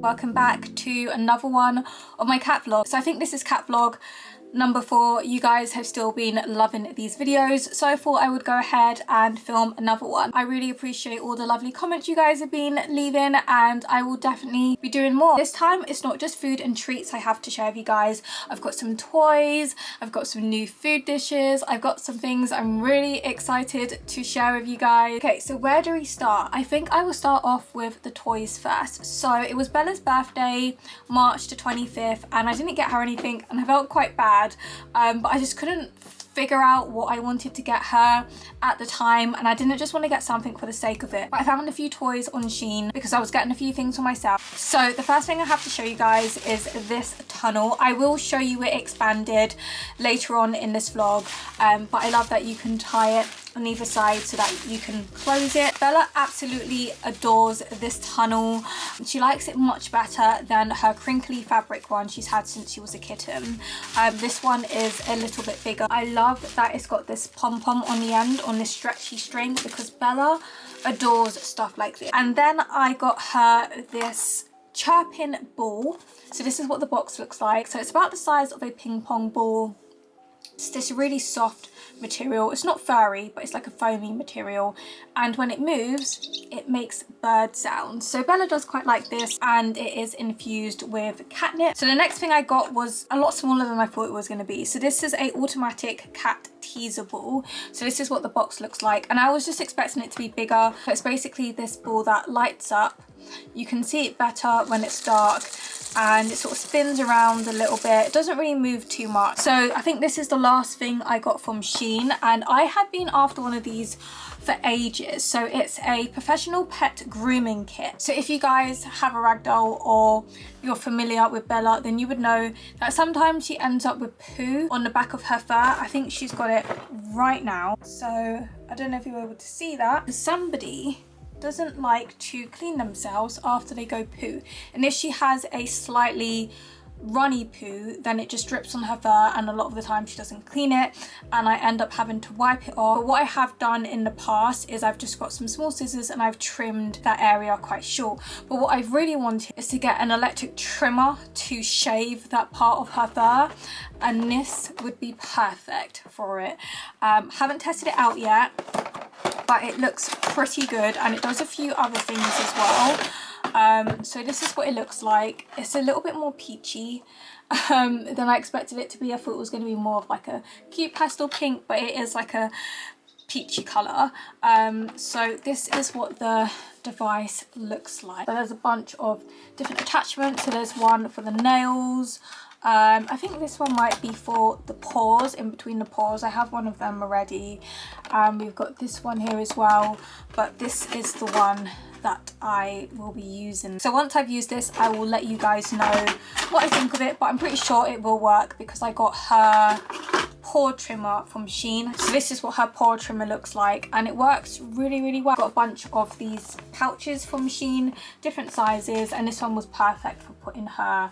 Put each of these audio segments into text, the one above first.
welcome back to another one of my cat vlogs. So I think this is cat vlog number 4. You guys have still been loving these videos, so I thought I would go ahead and film another one. I really appreciate all the lovely comments you guys have been leaving, and I will definitely be doing more. This time it's not just food and treats I have to share with you guys. I've got some toys, I've got some new food dishes, I've got some things I'm really excited to share with you guys. Okay, so where do we start? I think I will start off with the toys first. So it was Bella's birthday, March the 25th, and I didn't get her anything and I felt quite bad. But I just couldn't figure out what I wanted to get her at the time, and I didn't just want to get something for the sake of it. But I found a few toys on Shein because I was getting a few things for myself. So the first thing I have to show you guys is this tunnel. I will show you it expanded later on in this vlog, but I love that you can tie it on either side so that you can close it. Bella absolutely adores this tunnel. She likes it much better than her crinkly fabric one she's had since she was a kitten. This one is a little bit bigger. I love that it's got this pom-pom on the end on this stretchy string because Bella adores stuff like this. And then I got her this chirping ball. So this is what the box looks like. So it's about the size of a ping pong ball. It's this really soft material. It's not furry, but it's like a foamy material, and when it moves it makes bird sounds. So Bella does quite like this, and it is infused with catnip. So the next thing I got was a lot smaller than I thought it was going to be. So this is a automatic cat teaser ball. So this is what the box looks like, and I was just expecting it to be bigger. So it's basically this ball that lights up. You can see it better when it's dark, and it sort of spins around a little bit. It doesn't really move too much. So I think this is the last thing I got from Shein, and I had been after one of these for ages. So it's a professional pet grooming kit. So if you guys have a Ragdoll or you're familiar with Bella, then you would know that sometimes she ends up with poo on the back of her fur. I think she's got it right now. So I don't know if you're able to see that. Somebody doesn't like to clean themselves after they go poo, and if she has a slightly runny poo, then it just drips on her fur, and a lot of the time she doesn't clean it, and I end up having to wipe it off. But what I have done in the past is I've just got some small scissors and I've trimmed that area quite short. But what I've really wanted is to get an electric trimmer to shave that part of her fur, and this would be perfect for it. Haven't tested it out yet, but it looks pretty good, and it does a few other things as well. So this is what it looks like. It's a little bit more peachy than I expected it to be. I thought it was going to be more of like a cute pastel pink, but it is like a peachy colour. So this is what the device looks like. So there's a bunch of different attachments. So there's one for the nails. I think this one might be for the paws, in between the paws. I have one of them already. We've got this one here as well, but this is the one that I will be using. So once I've used this, I will let you guys know what I think of it, but I'm pretty sure it will work because I got her paw trimmer from Shein. So this is what her paw trimmer looks like, and it works really, really well. Got a bunch of these pouches from Shein, different sizes, and this one was perfect for putting her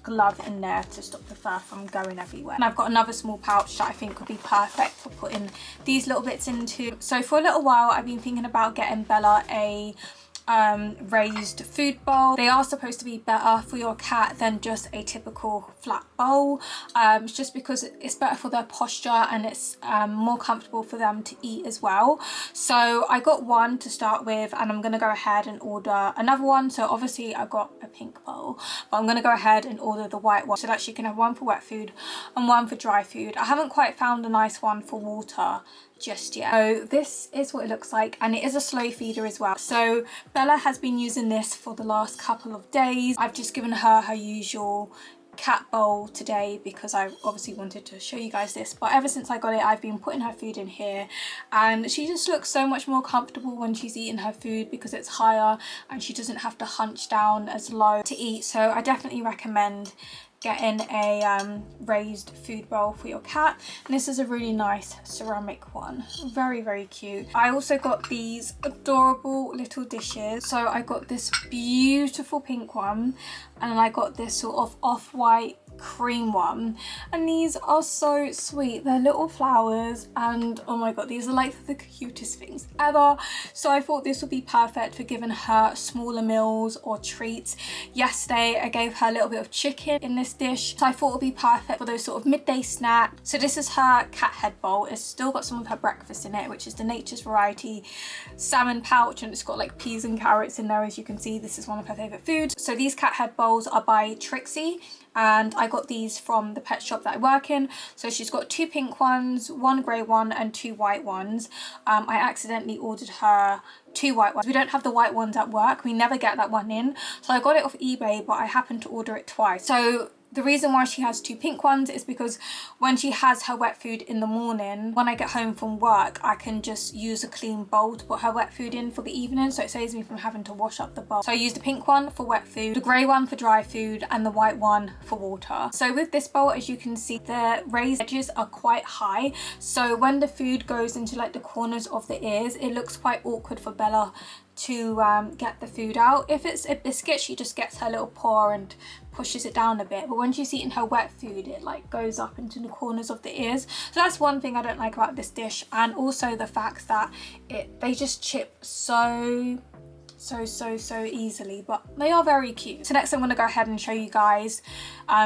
glove in there to stop the fur from going everywhere. And I've got another small pouch that I think would be perfect for putting these little bits into. So for a little while I've been thinking about getting Bella a raised food bowl. They are supposed to be better for your cat than just a typical flat bowl, just because it's better for their posture, and it's more comfortable for them to eat as well. So I got one to start with, and I'm going to go ahead and order another one. So obviously I got a pink bowl, but I'm going to go ahead and order the white one so that she can have one for wet food and one for dry food. I haven't quite found a nice one for water just yet. So this is what it looks like, and it is a slow feeder as well. So Bella has been using this for the last couple of days. I've just given her her usual cat bowl today because I obviously wanted to show you guys this, but ever since I got it I've been putting her food in here, and she just looks so much more comfortable when she's eating her food because it's higher and she doesn't have to hunch down as low to eat. So I definitely recommend getting a raised food bowl for your cat, and this is a really nice ceramic one, very, very cute. I also got these adorable little dishes. So I got this beautiful pink one, and I got this sort of off-white cream one, and these are so sweet. They're little flowers, and oh my god, these are like the cutest things ever. So I thought this would be perfect for giving her smaller meals or treats. Yesterday I gave her a little bit of chicken in this dish, so I thought it would be perfect for those sort of midday snacks. So this is her cat head bowl. It's still got some of her breakfast in it, which is the Nature's Variety salmon pouch, and it's got like peas and carrots in there. As you can see, this is one of her favorite foods. So these cat head bowls are by Trixie, and I got these from the pet shop that I work in. So she's got 2 pink ones, 1 grey one, and 2 white ones. I accidentally ordered her 2 white ones. We don't have the white ones at work. We never get that one in. So I got it off eBay, but I happened to order it twice. So the reason why she has 2 pink ones is because when she has her wet food in the morning, when I get home from work, I can just use a clean bowl to put her wet food in for the evening, so it saves me from having to wash up the bowl. So I use the pink one for wet food, the grey one for dry food, and the white one for water. So with this bowl, as you can see, the raised edges are quite high, so when the food goes into like the corners of the ears, it looks quite awkward for Bella to get the food out. If it's a biscuit, she just gets her little paw and pushes it down a bit, but when she's eating her wet food, it like goes up into the corners of the ears. So that's one thing I don't like about this dish, and also the fact that they just chip so easily, but they are very cute. So next I'm going to go ahead and show you guys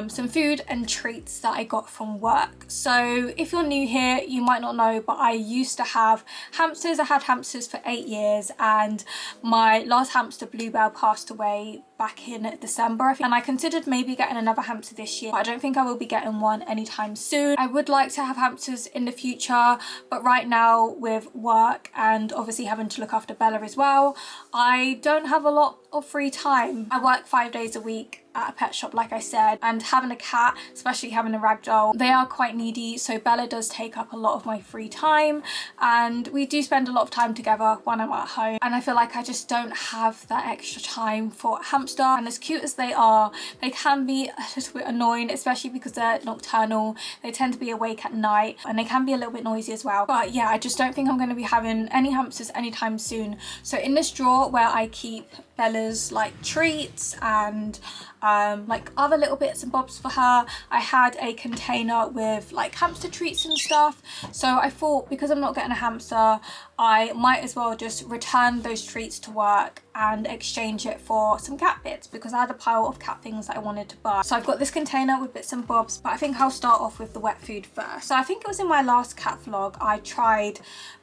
some food and treats that I got from work. So if you're new here, you might not know, but I used to have hamsters. I had hamsters for 8 years, and my last hamster, Bluebell, passed away back in December, and I considered maybe getting another hamster this year, but I don't think I will be getting one anytime soon. I would like to have hamsters in the future, but right now with work and obviously having to look after Bella as well, I don't have a lot of free time. I work 5 days a week at a pet shop, like I said, and having a cat, especially having a Ragdoll, they are quite needy, so Bella does take up a lot of my free time, and we do spend a lot of time together when I'm at home, and I feel like I just don't have that extra time for a hamster. And as cute as they are, they can be a little bit annoying, especially because they're nocturnal. They tend to be awake at night, and they can be a little bit noisy as well. But yeah, I just don't think I'm going to be having any hamsters anytime soon. So in this drawer where I keep Bella's like treats and like other little bits and bobs for her, I had a container with like hamster treats and stuff. So I thought, because I'm not getting a hamster, I might as well just return those treats to work and exchange it for some cat bits, because I had a pile of cat things that I wanted to buy. So I've got this container with bits and bobs, but I think I'll start off with the wet food first. So I think it was in my last cat vlog I tried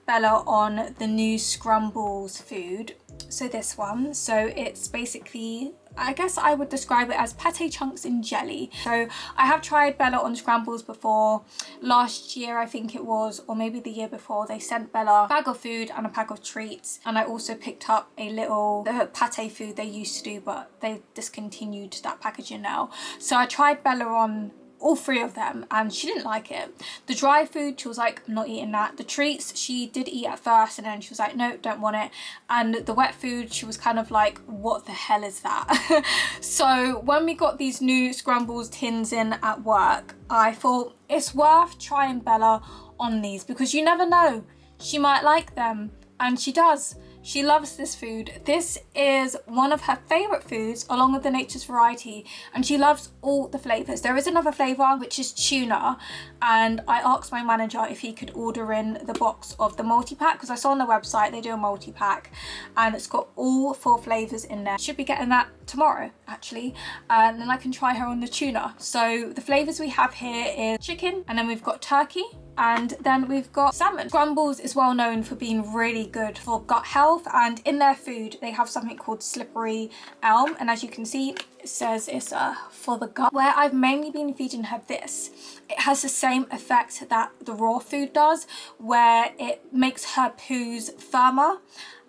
Bella on the new Scrumbles food. So this one, so it's basically, I guess I would describe it as pate chunks in jelly. So I have tried Bella on Scrambles before. Last year I think it was, or maybe the year before, they sent Bella a bag of food and a pack of treats, and I also picked up a little pate food they used to do, but they've discontinued that packaging now. So I tried Bella on all 3 of them, and she didn't like it. The dry food, she was like, I'm not eating that. The treats she did eat at first, and then she was like, no, don't want it. And the wet food, she was kind of like, what the hell is that? So when we got these new Scrumbles tins in at work, I thought it's worth trying Bella on these, because you never know, she might like them, and she does. She loves this food. This is one of her favourite foods, along with the Nature's Variety, and she loves all the flavours. There is another flavour, which is tuna, and I asked my manager if he could order in the box of the multi-pack, because I saw on the website they do a multi-pack, and it's got all 4 flavours in there. Should be getting that tomorrow, actually, and then I can try her on the tuna. So the flavours we have here is chicken, and then we've got turkey, and then we've got salmon. Scrumbles is well known for being really good for gut health, and in their food they have something called slippery elm, and as you can see it says it's for the gut. Where I've mainly been feeding her this, it has the same effect that the raw food does, where it makes her poos firmer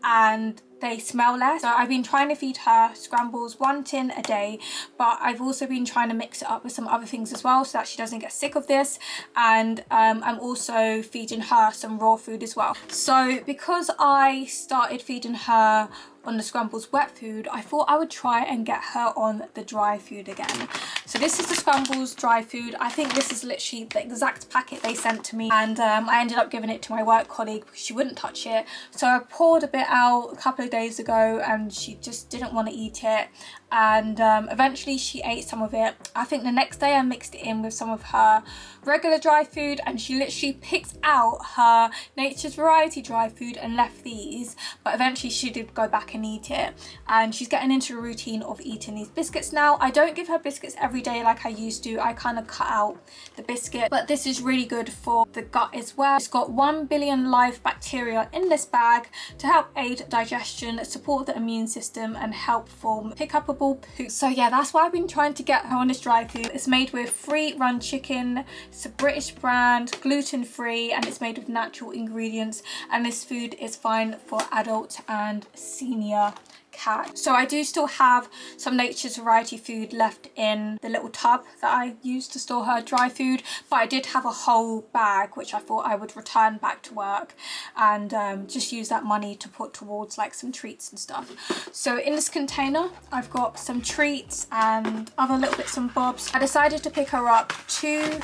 and they smell less. So I've been trying to feed her Scrumbles 1 tin a day, but I've also been trying to mix it up with some other things as well, so that she doesn't get sick of this. And I'm also feeding her some raw food as well. So because I started feeding her on the Scrumbles wet food, I thought I would try and get her on the dry food again. So this is the Scrumbles dry food. I think this is literally the exact packet they sent to me, and I ended up giving it to my work colleague because she wouldn't touch it. So I poured a bit out, a couple couple of days ago and she just didn't want to eat it, and eventually she ate some of it. I think the next day I mixed it in with some of her regular dry food, and she literally picked out her Nature's Variety dry food and left these, but eventually she did go back and eat it, and she's getting into a routine of eating these biscuits now. I don't give her biscuits every day like I used to. I kind of cut out the biscuit, but this is really good for the gut as well. It's got 1 billion live bacteria in this bag to help aid digestion, support the immune system, and help form pick-upable poop. So yeah, that's why I've been trying to get her on this dry food. It's made with free run chicken. It's a British brand, gluten-free, and it's made with natural ingredients, and this food is fine for adult and senior cat. So I do still have some Nature's Variety food left in the little tub that I used to store her dry food, but I did have a whole bag which I thought I would return back to work and just use that money to put towards like some treats and stuff. So in this container I've got some treats and other little bits and bobs. I decided to pick her up 2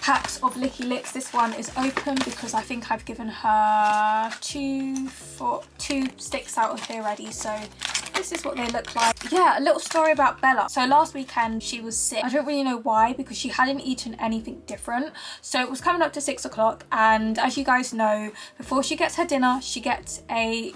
packs of Licky Licks. This one is open because I think I've given her 2 sticks out of here already, so this is what they look like. Yeah, a little story about Bella. So last weekend she was sick. I don't really know why, because she hadn't eaten anything different. So it was coming up to 6 o'clock, and as you guys know, before she gets her dinner, she gets a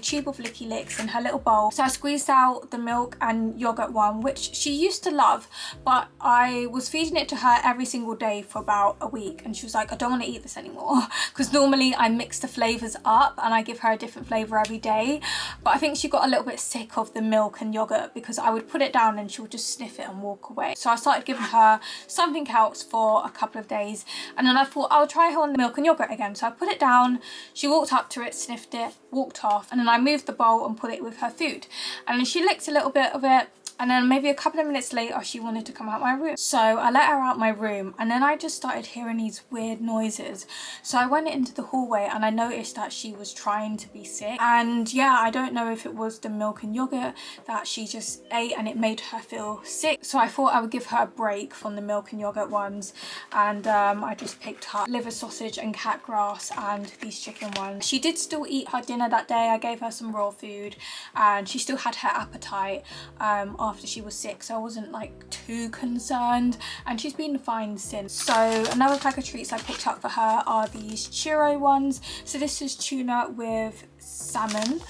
tube of Licky Licks in her little bowl. So I squeezed out the milk and yogurt one, which she used to love, but I was feeding it to her every single day for about a week, and she was like, I don't want to eat this anymore, because normally I mix the flavors up and I give her a different flavor every day. But I think she got a little bit sick of the milk and yogurt because I would put it down and she would just sniff it and walk away. So I started giving her something else for a couple of days, and then I thought I'll try her on the milk and yogurt again. So I put it down, she walked up to it, sniffed it, walked off, and then I moved the bowl and put it with her food, and then she licked a little bit of it. And then maybe a couple of minutes later, she wanted to come out my room. So I let her out my room, and then I just started hearing these weird noises. So I went into the hallway and I noticed that she was trying to be sick. And yeah, I don't know if it was the milk and yogurt that she just ate and it made her feel sick. So I thought I would give her a break from the milk and yogurt ones. And I just picked up liver sausage and cat grass and these chicken ones. She did still eat her dinner that day. I gave her some raw food and she still had her appetite after she was sick, so I wasn't like too concerned, and she's been fine since. So another pack of treats I picked up for her are these churro ones. So this is tuna with salmon,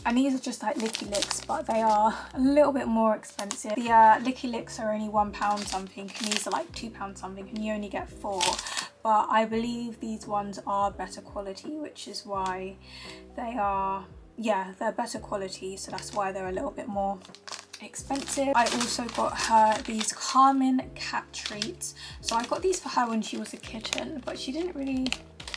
and these are just like Licky Licks, but they are a little bit more expensive. The Licky Licks are only £1 something, and these are like £2 something, and you only get 4. But I believe these ones are better quality, which is why they are, yeah, they're better quality, so that's why they're a little bit more expensive. I also got her these calming cat treats. So I got these for her when she was a kitten, but she didn't really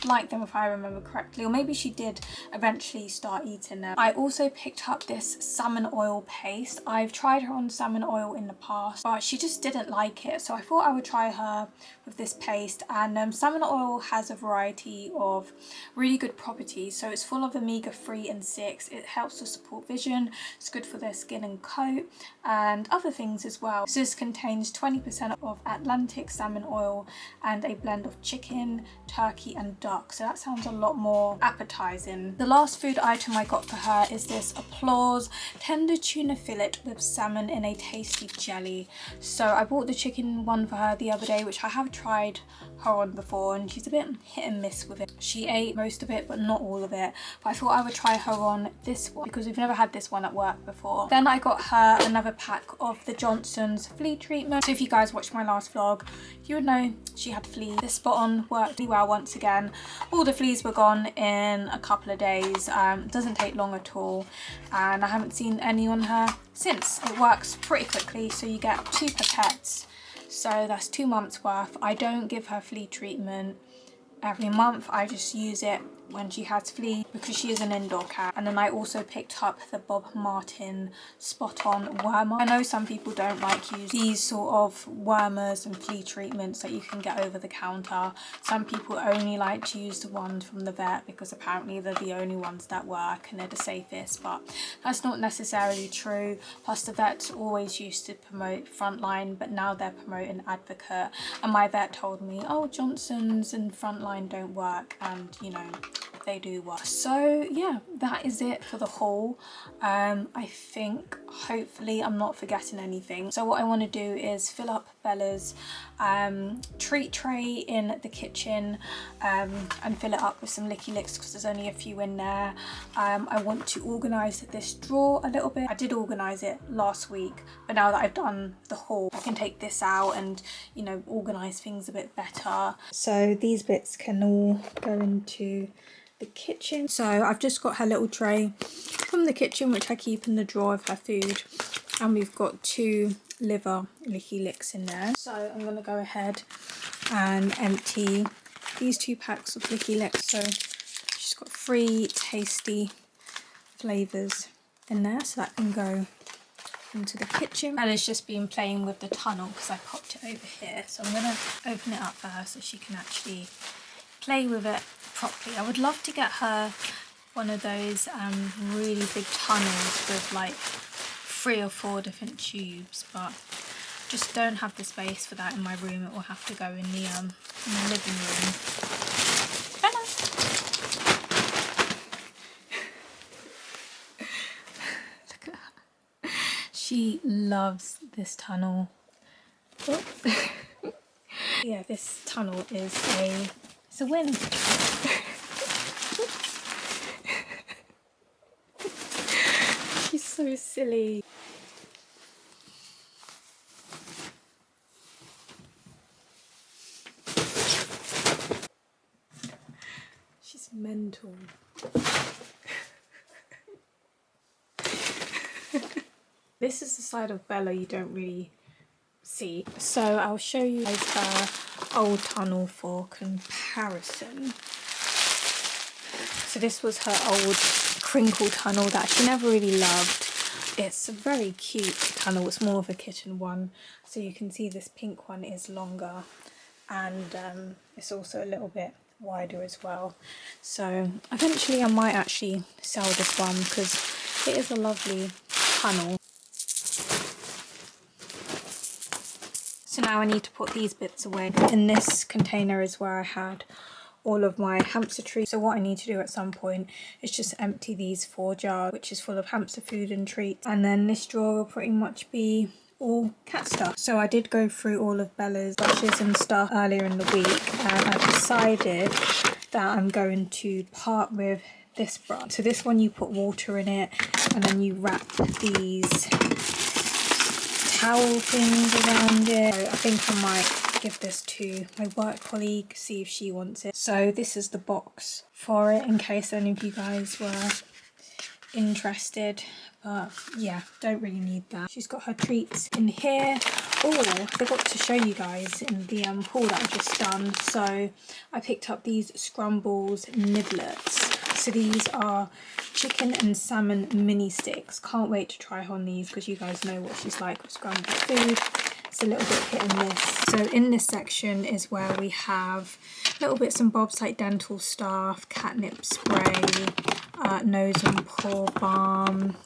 like them if I remember correctly, or maybe she did eventually start eating them. I also picked up this salmon oil paste. I've tried her on salmon oil in the past, but she just didn't like it, so I thought I would try her with this paste. And salmon oil has a variety of really good properties. So it's full of omega-3 and 6. It helps to support vision, it's good for their skin and coat, and other things as well. So this contains 20% of Atlantic salmon oil and a blend of chicken, turkey and duck, so that sounds a lot more appetizing. The last food item I got for her is this Paws tender tuna fillet with salmon in a tasty jelly. So I bought the chicken one for her the other day, which I have tried her on before, and she's a bit hit and miss with it. She ate most of it but not all of it, but I thought I would try her on this one because we've never had this one at work before. Then I got her another pack of the Johnson's flea treatment. So if you guys watched my last vlog, you would know she had fleas. This spot on worked really well once again. All the fleas were gone in a couple of days. It doesn't take long at all, and I haven't seen any on her since. It works pretty quickly, so you get 2 pipettes, so that's 2 months worth. I don't give her flea treatment every month, I just use it when she has fleas because she is an indoor cat. And then I also picked up the Bob Martin Spot On Wormer. I know some people don't like use these sort of wormers and flea treatments that you can get over the counter. Some people only like to use the ones from the vet because apparently they're the only ones that work and they're the safest, but that's not necessarily true. Plus the vets always used to promote Frontline, but now they're promoting Advocate, and my vet told me, oh, Johnson's and Frontline don't work, and you know, they do work. So yeah, that is it for the haul. I think hopefully I'm not forgetting anything. So what I want to do is fill up Bella's treat tray in the kitchen and fill it up with some licky licks because there's only a few in there. I want to organise this drawer a little bit. I did organise it last week, but now that I've done the haul, I can take this out and, you know, organise things a bit better. So these bits can all go into the kitchen. So I've just got her little tray from the kitchen, which I keep in the drawer of her food, and we've got 2 liver licky licks in there. So I'm going to go ahead and empty these 2 packs of licky licks. So she's got 3 tasty flavours in there, so that can go into the kitchen. Ella's just been playing with the tunnel because I popped it over here, so I'm going to open it up for her so she can actually play with it properly. I would love to get her one of those really big tunnels with like 3 or 4 different tubes, but just don't have the space for that in my room. It will have to go in the living room. Bella. Look at her. She loves this tunnel. Oh. Yeah, this tunnel is it's a win. She's so silly. She's mental. This is the side of Bella you don't really see. So I'll show you guys her old tunnel for comparison. So this was her old crinkle tunnel that she never really loved. It's a very cute tunnel. It's more of a kitten one. So you can see this pink one is longer, and it's also a little bit wider as well. So eventually I might actually sell this one because it is a lovely tunnel. So now I need to put these bits away. In this container is where I had all of my hamster treats. So what I need to do at some point is just empty these 4 jars, which is full of hamster food and treats. And then this drawer will pretty much be all cat stuff. So I did go through all of Bella's brushes and stuff earlier in the week, and I decided that I'm going to part with this brush. So this one, you put water in it and then you wrap these towel things around it. So I think I might give this to my work colleague, see if she wants it. So this is the box for it in case any of you guys were interested, but yeah, don't really need that. She's got her treats in here. Oh, I forgot to show you guys in the haul that I've just done. So I picked up these Scrumbles Nibblets. So these are chicken and salmon mini sticks. Can't wait to try on these because you guys know what she's like with scrambled food. It's a little bit hit and miss. So in this section is where we have little bits and bobs like dental stuff, catnip spray, nose and paw balm.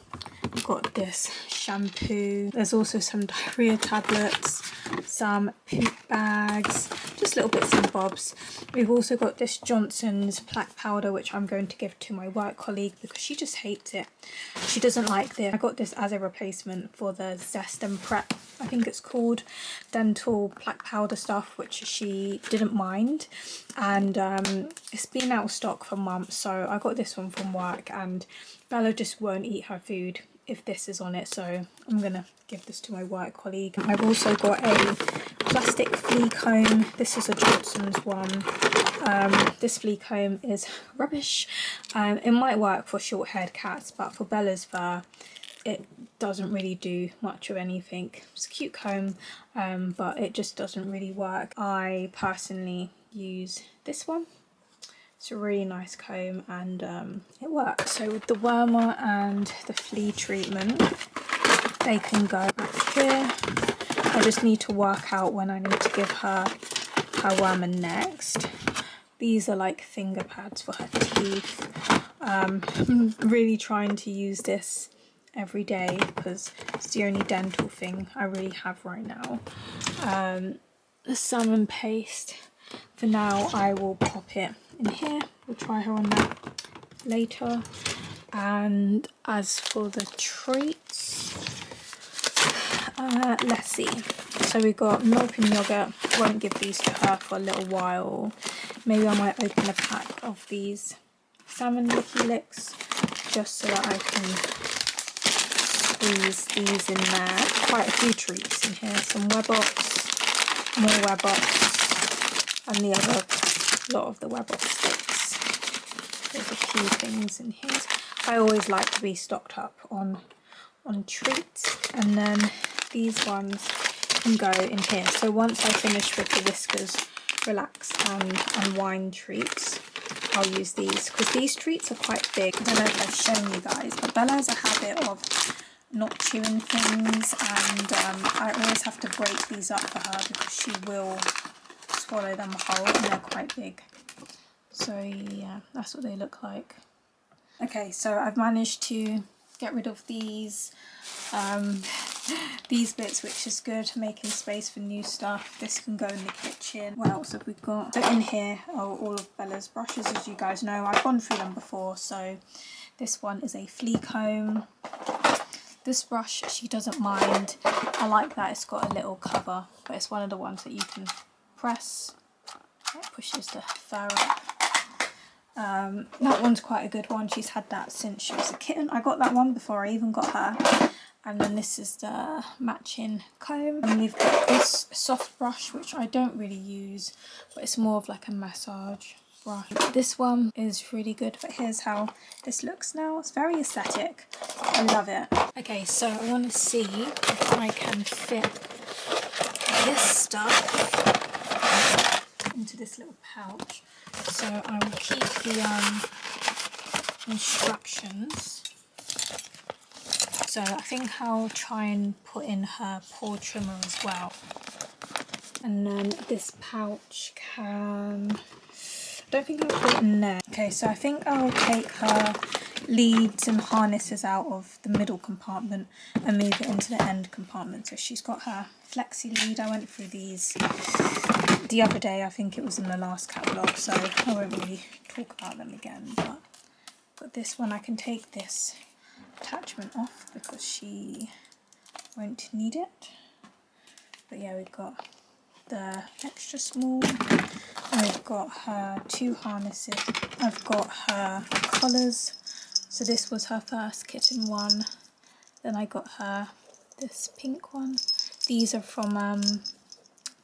We've got this shampoo. There's also some diarrhea tablets, some poop bags, just little bits and bobs. We've also got this Johnson's plaque powder, which I'm going to give to my work colleague because she just hates it. She doesn't like this. I got this as a replacement for the Zest and Prep, I think it's called, dental plaque powder stuff, which she didn't mind. And it's been out of stock for months, so I got this one from work, and Bella just won't eat her food if this is on it, so I'm gonna give this to my work colleague. I've also got a plastic flea comb. This is a Johnson's one. This flea comb is rubbish. It might work for short-haired cats, but for Bella's fur it doesn't really do much of anything. It's a cute comb, but it just doesn't really work. I personally use this one. It's a really nice comb, and it works. So with the wormer and the flea treatment, they can go back here. I just need to work out when I need to give her wormer next. These are like finger pads for her teeth. I'm really trying to use this every day because it's the only dental thing I really have right now. The salmon paste. For now, I will pop it in here. We'll try her on that later. And as for the treats, let's see. So we got milk and yogurt. Won't give these to her for a little while. Maybe I might open a pack of these salmon licky licks just so that I can squeeze these in there. Quite a few treats in here. Some Webox, more Webox, and the other lot of the Webox sticks. There's a few things in here. I always like to be stocked up on treats, and then these ones can go in here. So once I finish with the Whiskers Relax and Unwind treats, I'll use these, because these treats are quite big. I don't know if I've shown you guys, but Bella has a habit of not chewing things, and I always have to break these up for her because she will swallow them whole, and they're quite big. So yeah, that's what they look like. Okay, so I've managed to get rid of these bits, which is good, making space for new stuff. This can go in the kitchen. What else have we got? So in here are all of Bella's brushes, as you guys know. I've gone through them before. So this one is a flea comb. This brush she doesn't mind. I like that it's got a little cover, but it's one of the ones that you can press. It pushes the fur up. That one's quite a good one. She's had that since she was a kitten. I got that one before I even got her. And then this is the matching comb. And we've got this soft brush, which I don't really use, but it's more of like a massage brush. This one is really good, but here's how this looks now. It's very aesthetic. I love it. Okay, so I want to see if I can fit this stuff into this little pouch. So I will keep the instructions. So I think I'll try and put in her paw trimmer as well. And then this pouch can... I don't think I'll put it in there. Okay, so I think I'll take her leads and harnesses out of the middle compartment and move it into the end compartment. So she's got her flexi lead. I went through these the other day. I think it was in the last catalogue, so I won't really talk about them again. But this one, I can take this attachment off because she won't need it. But yeah, we've got the extra small, and we've got her two harnesses. I've got her collars. So this was her first kitten one. Then I got her this pink one. These are from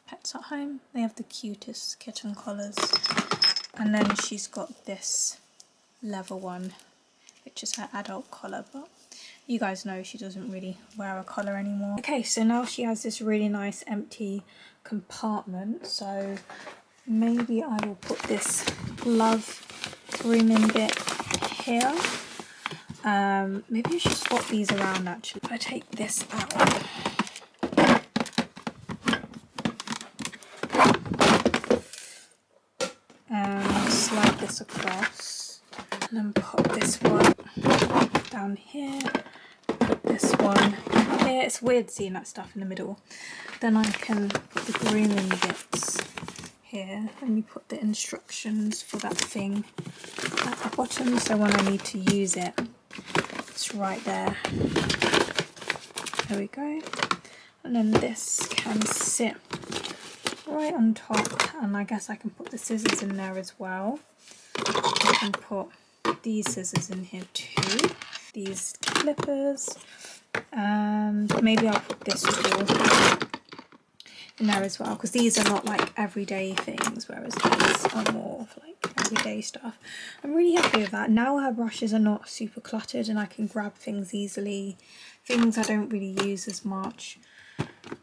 Pets at Home. They have the cutest kitten collars. And then she's got this leather one, which is her adult collar, but you guys know she doesn't really wear a collar anymore. Okay, so now she has this really nice empty compartment, so maybe I will put this glove grooming bit here. Maybe I should swap these around actually. If I take this out, and slide this across, and then pop this one down here, put this one here. It's weird seeing that stuff in the middle. Then I can put the grooming bits here. Let me put the instructions for that thing at the bottom, so when I need to use it, it's right there. There we go. And then this can sit right on top, and I guess I can put the scissors in there as well. I can put these scissors in here too, these clippers, and maybe I'll put this tool in there as well, because these are not like everyday things, whereas these are more of like everyday stuff. I'm really happy with that. Now her brushes are not super cluttered and I can grab things easily, things I don't really use as much.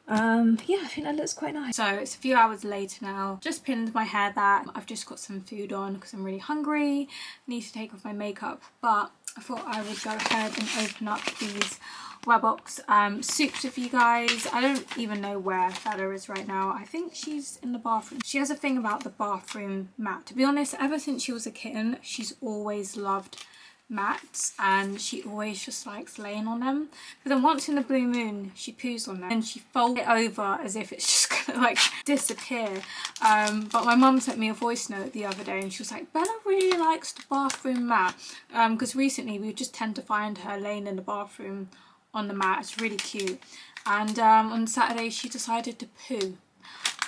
Yeah, I think that looks quite nice. So it's a few hours later now. Just pinned my hair back. I've just got some food on because I'm really hungry. Need to take off my makeup, but I thought I would go ahead and open up these Webox soups with you guys. I don't even know where Bella is right now. I think she's in the bathroom. She has a thing about the bathroom mat. To be honest, ever since she was a kitten, she's always loved mats, and she always just likes laying on them. But then once in the blue moon she poos on them and she folds it over as if it's just gonna like disappear. But my mum sent me a voice note the other day and she was like, Bella really likes the bathroom mat, because recently we just tend to find her laying in the bathroom on the mat. It's really cute. And on Saturday she decided to poo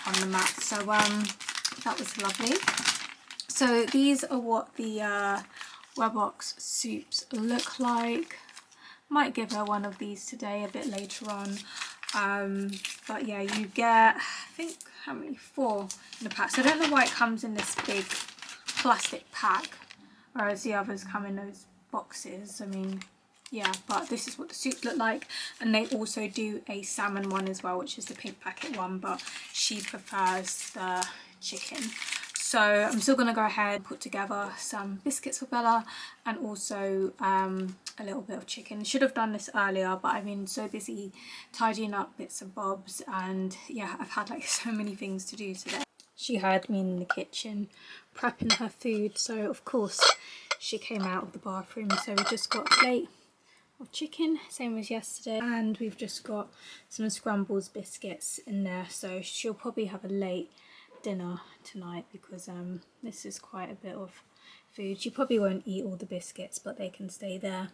on the mat, so that was lovely. So these are what the Webox soups look like. Might give her one of these today a bit later on. But yeah, you get, I think, how many? 4 in a pack. So I don't know why it comes in this big plastic pack, whereas the others come in those boxes. I mean, yeah, but this is what the soups look like. And they also do a salmon one as well, which is the pink packet one, but she prefers the chicken. So I'm still going to go ahead and put together some biscuits for Bella and also a little bit of chicken. Should have done this earlier, but I've been so busy tidying up bits and bobs, and yeah, I've had like so many things to do today. She heard me in the kitchen prepping her food, so of course she came out of the bathroom. So we just got a plate of chicken, same as yesterday, and we've just got some scrambles biscuits in there, so she'll probably have a late dinner tonight because this is quite a bit of food. She probably won't eat all the biscuits, but they can stay there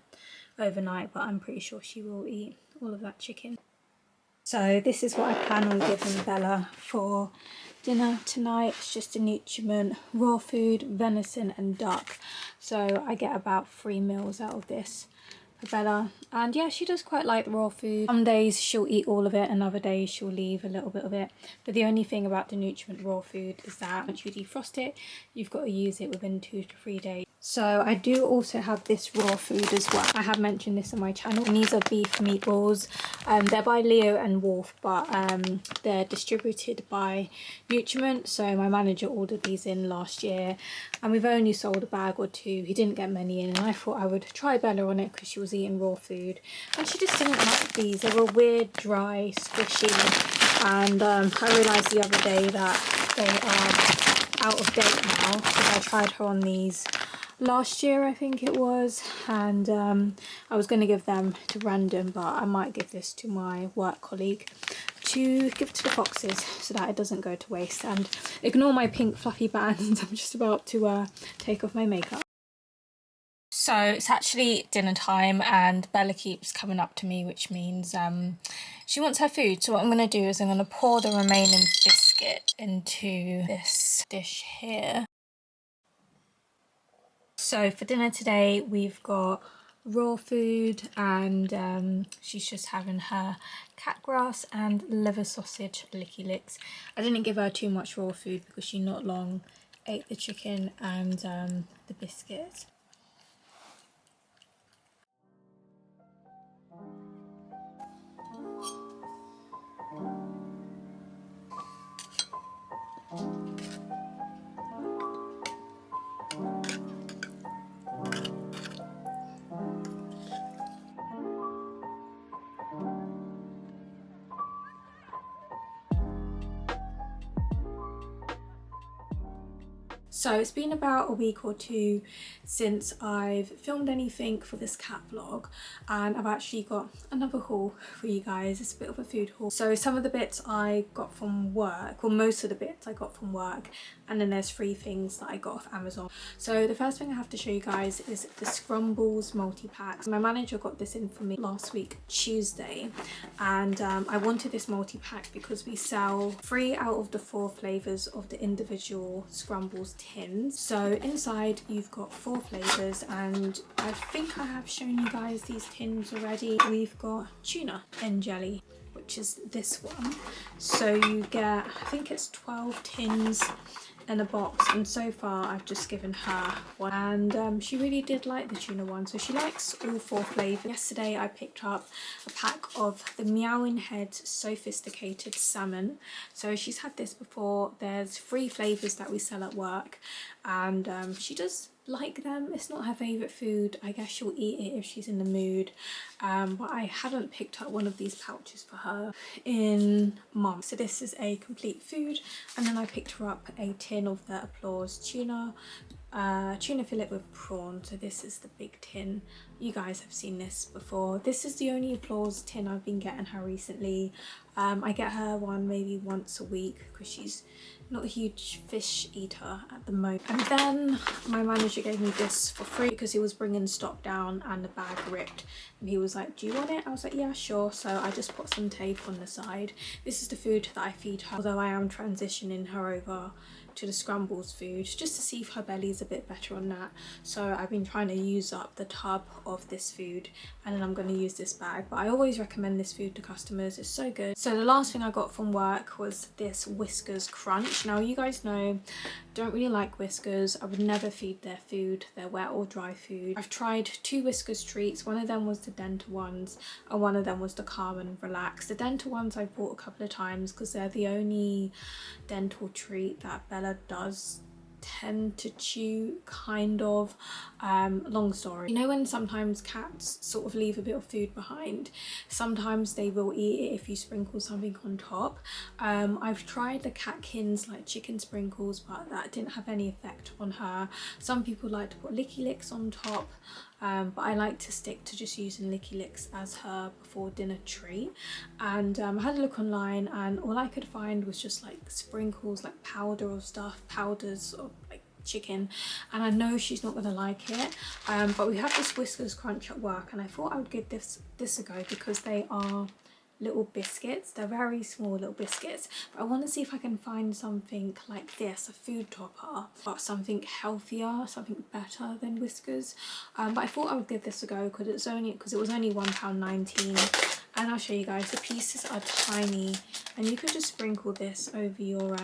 overnight, but I'm pretty sure she will eat all of that chicken. So this is what I plan on giving Bella for dinner tonight. It's just a nutriment, raw food, venison and duck, so I get about 3 meals out of this for Bella. And yeah, she does quite like the raw food. Some days she'll eat all of it and other days she'll leave a little bit of it, but the only thing about the nutriment raw food is that once you defrost it, you've got to use it within 2 to 3 days. So I do also have this raw food as well. I have mentioned this on my channel, and these are beef meatballs. They're by Leo and Wolf, but they're distributed by Nutriment. So my manager ordered these in last year and we've only sold a bag or 2. He didn't get many in, and I thought I would try Bella on it because she was eating raw food and she just didn't like these. They were weird, dry, squishy, and I realised the other day that they are out of date now because I tried her on these last year, I think it was, and I was going to give them to random, but I might give this to my work colleague to give to the foxes so that it doesn't go to waste. And ignore my pink fluffy bands, I'm just about to take off my makeup. So it's actually dinner time and Bella keeps coming up to me, which means she wants her food. So what I'm going to do is I'm going to pour the remaining biscuit into this dish here. So for dinner today we've got raw food, and she's just having her cat grass and liver sausage licky licks. I didn't give her too much raw food because she not long ate the chicken and the biscuits. So it's been about a week or 2 since I've filmed anything for this cat vlog, and I've actually got another haul for you guys. It's a bit of a food haul. So some of the bits I got from work, well most of the bits I got from work, and then there's 3 things that I got off Amazon. So the first thing I have to show you guys is the Scrumbles multi-pack. My manager got this in for me last week Tuesday, and I wanted this multi-pack because we sell 3 out of the 4 flavours of the individual Scrumbles tins. So inside you've got 4 flavours, and I think I have shown you guys these tins already. We've got tuna and jelly, which is this one. So you get, I think it's 12 tins in a box, and so far I've just given her one, and she really did like the tuna one, so she likes all 4 flavours. Yesterday I picked up a pack of the Meowing Head Sophisticated Salmon. So she's had this before. There's 3 flavours that we sell at work, and she does like them. It's not her favourite food. I guess she'll eat it if she's in the mood, but I haven't picked up one of these pouches for her in months. So this is a complete food, and then I picked her up a tin of the Applause tuna, tuna fillet with prawn. So this is the big tin. You guys have seen this before. This is the only applause tin I've been getting her recently. I get her one maybe once a week because she's not a huge fish eater at the moment. And then my manager gave me this for free because he was bringing stock down and the bag ripped, and he was like, do you want it? I was like, yeah, sure. So I just put some tape on the side. This is the food that I feed her, although I am transitioning her over to the scrambles food just to see if her belly's a bit better on that. So I've been trying to use up the tub of this food, and then I'm going to use this bag, but I always recommend this food to customers. It's so good. So the last thing I got from work was this Whiskers Crunch. Now you guys know I don't really like Whiskers. I would never feed their food, their wet or dry food. I've tried 2 Whiskers treats. One of them was the dental ones and one of them was the Calm and Relax. The dental ones I've bought a couple of times because they're the only dental treat that Bella does tend to chew, kind of. Long story. You know when sometimes cats sort of leave a bit of food behind? Sometimes they will eat it if you sprinkle something on top. I've tried the catkins like chicken sprinkles, but that didn't have any effect on her. Some people like to put licky licks on top, but I like to stick to just using licky licks as her before dinner treat. And I had a look online and all I could find was just like sprinkles, like powder of stuff, powders of like chicken, and I know she's not gonna like it. But we have this Whiskers Crunch at work and I thought I would give this a go because they are little biscuits. They're very small little biscuits, but I want to see if I can find something like this, a food topper, but something healthier, something better than Whiskers. But I thought I would give this a go because it was only £1.19, and I'll show you guys. The pieces are tiny and you could just sprinkle this over your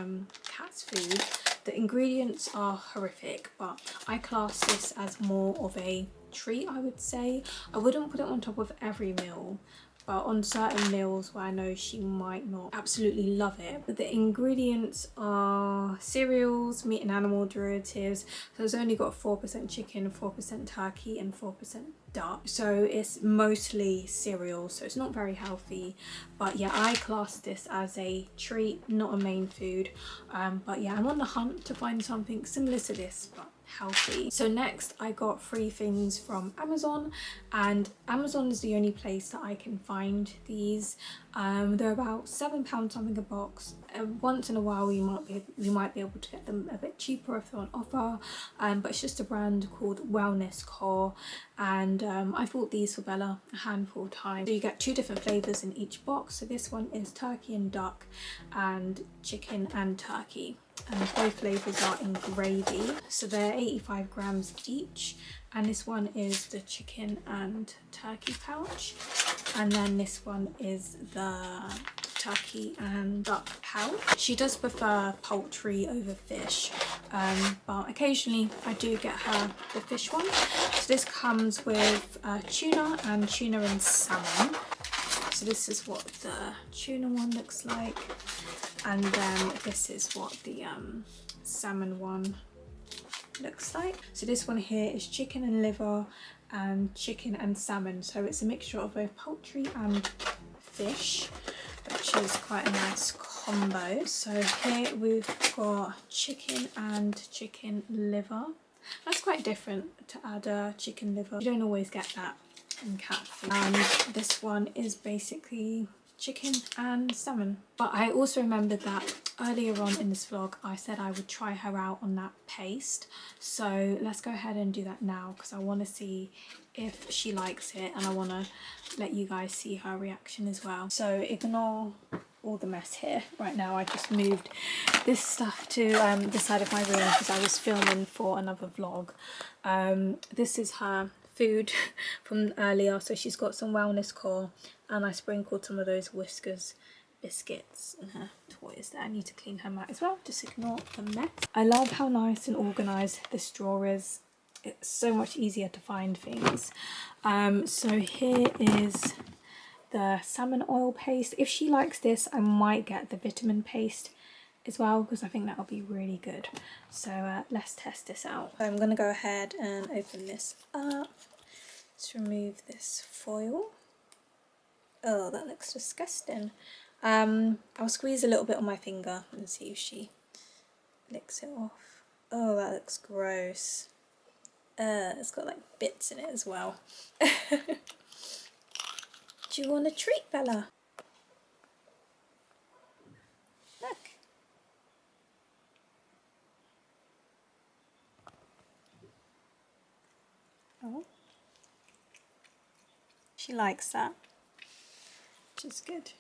cat's food. The ingredients are horrific, but I class this as more of a treat, I would say. I wouldn't put it on top of every meal, but on certain meals where I know she might not absolutely love it. But the ingredients are cereals, meat and animal derivatives. So it's only got 4% chicken, 4% turkey and 4% duck. So it's mostly cereal, so it's not very healthy. But yeah, I class this as a treat, not a main food. But yeah, I'm on the hunt to find something similar to this, but healthy. So next I got 3 things from Amazon, and Amazon is the only place that I can find these. They're about £7 something a box. Once in a while we might be able to get them a bit cheaper if they're on offer, but it's just a brand called Wellness Core, and I bought these for Bella a handful of times. So you get 2 different flavours in each box. So this one is turkey and duck and chicken and turkey, and both flavours are in gravy. So they're 85 grams each, and this one is the chicken and turkey pouch, and then this one is the turkey and duck pouch. She does prefer poultry over fish, but occasionally I do get her the fish one. So this comes with tuna and salmon. So this is what the tuna one looks like, and then this is what the salmon one looks like. So this one here is chicken and liver and chicken and salmon, so it's a mixture of both poultry and fish, which is quite a nice combo. So here we've got chicken and chicken liver. That's quite different to add chicken liver. You don't always get that in cat food. And this one is basically chicken and salmon. But I also remembered that earlier on in this vlog I said I would try her out on that paste, so let's go ahead and do that now because I want to see if she likes it and I want to let you guys see her reaction as well. So ignore all the mess here right now. I just moved this stuff to the side of my room because I was filming for another vlog. This is her food from earlier. So she's got some Wellness Core, and I sprinkled some of those Whiskers biscuits and her toys there. I need to clean her mat as well. Just ignore the mess. I love how nice and organised this drawer is. It's so much easier to find things. So here is the salmon oil paste. If she likes this, I might get the vitamin paste as well because I think that'll be really good. So let's test this out. I'm going to go ahead and open this up. Let's remove this foil. Oh, that looks disgusting. I'll squeeze a little bit on my finger and see if she licks it off. Oh, that looks gross. It's got like bits in it as well. Do you want a treat, Bella? Look. Oh. She likes that, which is good.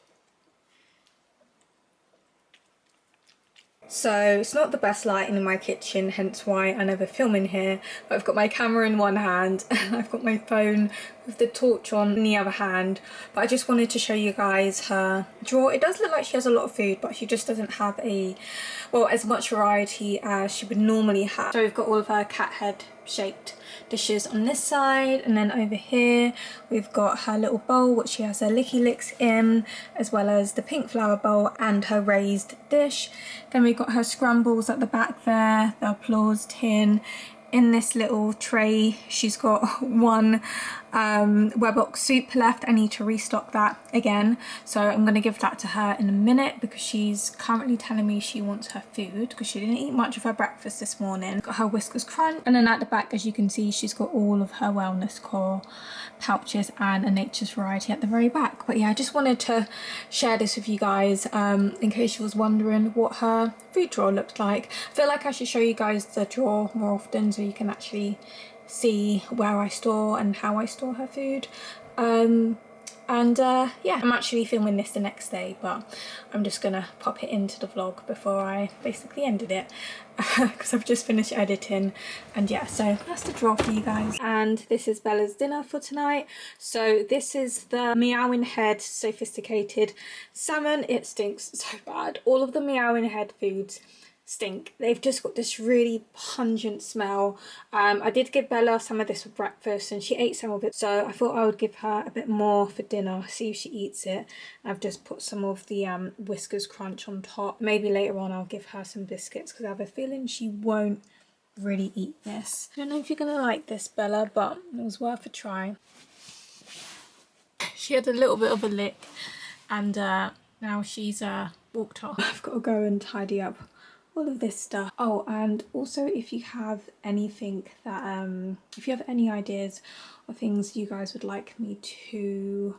So it's not the best lighting in my kitchen, hence why I never film in here, but I've got my camera in one hand and I've got my phone with the torch on in the other hand. But I just wanted to show you guys her drawer. It does look like she has a lot of food, but she just doesn't have as much variety as she would normally have. So we've got all of her cat head shaped dishes on this side, and then over here we've got her little bowl which she has her licky licks in, as well as the pink flower bowl and her raised dish. Then we've got her scrambles at the back there, the applause tin. In this little tray she's got one Webbox soup left. I need to restock that again, so I'm going to give that to her in a minute because she's currently telling me she wants her food because she didn't eat much of her breakfast this morning. Got her Whiskers Crunch, and then at the back, as you can see, she's got all of her Wellness Core pouches and a Nature's Variety at the very back. But yeah, I just wanted to share this with you guys in case you was wondering what her food drawer looked like. I feel like I should show you guys the drawer more often so you can actually see where I store and how I store her food. Yeah, I'm actually filming this the next day, but I'm just gonna pop it into the vlog before I basically ended it because I've just finished editing. And yeah, so that's the drawer for you guys. And this is Bella's dinner for tonight. So this is the Meowing Head Sophisticated Salmon. It stinks so bad. All of the Meowing Head foods stink. They've just got this really pungent smell. I did give Bella some of this for breakfast and she ate some of it, so I thought I would give her a bit more for dinner, see if she eats it. I've just put some of the Whiskers Crunch on top. Maybe later on I'll give her some biscuits because I have a feeling she won't really eat this. I don't know if you're gonna like this, Bella, but it was worth a try. She had a little bit of a lick and now she's walked off. I've got to go and tidy up all of this stuff. Oh, and also if you have anything that if you have any ideas or things you guys would like me to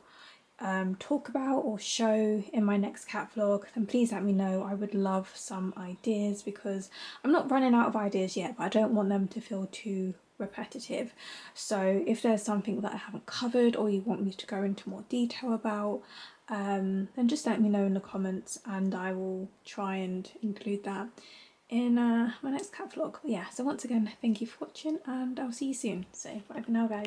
talk about or show in my next cat vlog, then please let me know. I would love some ideas because I'm not running out of ideas yet, but I don't want them to feel too repetitive. So if there's something that I haven't covered or you want me to go into more detail about, then just let me know in the comments and I will try and include that in my next cat vlog. But yeah, so once again, thank you for watching and I'll see you soon. So bye for now, guys.